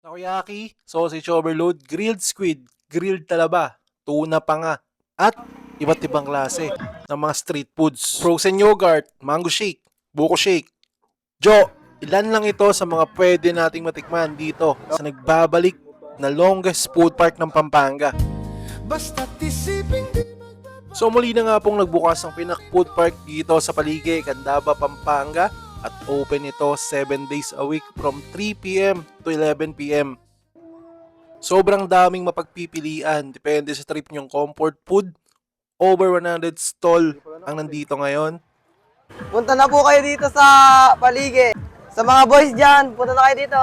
Takoyaki, sausage overload, grilled squid, grilled talaba, tuna pa nga, at iba't ibang klase ng mga street foods. Frozen yogurt, mango shake, buko shake. Jo, ilan lang ito sa mga pwede nating matikman dito sa nagbabalik na longest food park ng Pampanga. So muli na nga pong nagbukas ang Pinak Food Park dito sa Paligay, Candaba, Pampanga. At open ito 7 days a week from 3 p.m. to 11 p.m. Sobrang daming mapagpipilian. Depende sa trip nyong comfort food. Over 100 stall ang nandito ngayon. Punta na po kayo dito sa Paligay. Sa mga boys dyan, punta na kayo dito.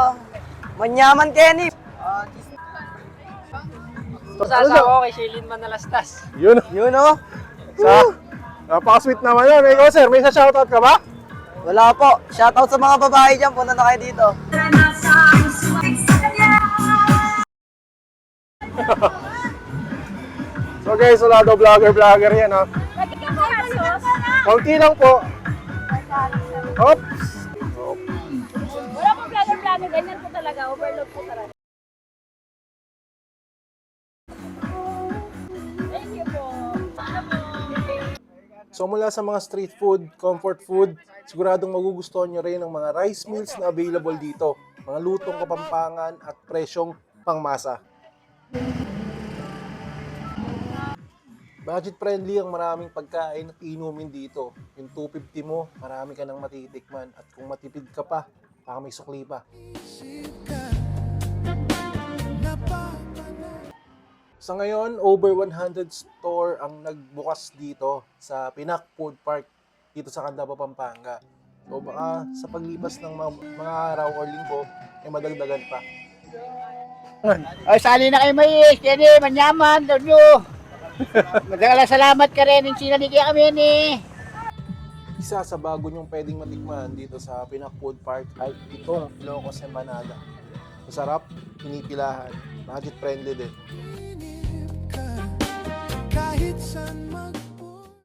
Manyaman Kenny. Sasawa ko kay Shailene Manalastas. Yun. Yun o. Napaka-sweet naman yun. Ikaw sir, may shoutout ka ba? Wala po. Shoutout sa mga babae dyan, punta na kayo dito. So guys, wala daw vlogger yan ha. Konti lang po. Oops. Wala pong vlogger, ganyan po talaga, overload po talaga. Thank you po. So mula sa mga street food, comfort food, siguradong magugustuhan nyo rin ang mga rice meals na available dito. Mga lutong kapampangan at presyong pangmasa. Budget friendly ang maraming pagkain at inumin dito. Yung 250 mo, marami ka nang matitikman. At kung matipid ka pa, baka may sukli pa. Sa ngayon, over 100 store ang nagbukas dito sa Pinak Food Park dito sa Candaba, Pampanga. So baka sa paglipas ng mga araw or linggo, ay madagdagan pa. Ay, sali na kayo mais. Kenny, manyaman. Doon nyo. Madalang salamat ka rin. Yung sinanigyan kami ni. Isa sa bago nyong pwedeng matikman dito sa Pinak Food Park ay itong Ilocos Empanada. Masarap, pinipilahan, budget friendly din.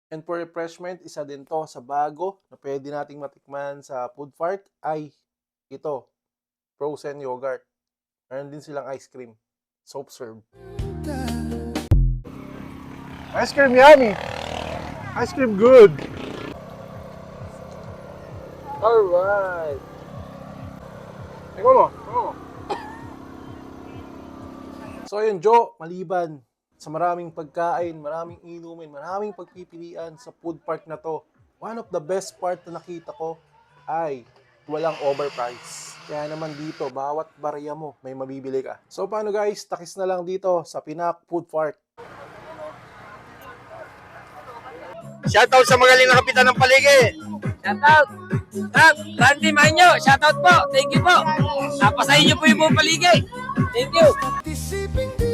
And for refreshment, isa din to sa bago na pwede nating matikman sa food park ay ito, frozen yogurt. Meron din silang ice cream, soft serve. Ice cream yummy! Ice cream good! Alright! Tingnan mo, tingnan mo. So yun, Joe, maliban sa maraming pagkain, maraming inumin, maraming pagpipilian sa food park na to, one of the best part na nakita ko ay walang overprice. Kaya naman dito, bawat barya mo, may mabibili ka. So paano guys, takis na lang dito sa Pinak Food Park. Shoutout sa magaling na kapitan ng Paligay. Shoutout. Randy Manyo. Shoutout po. Thank you po. Napasahin niyo po yung buong Paligay. Thank you.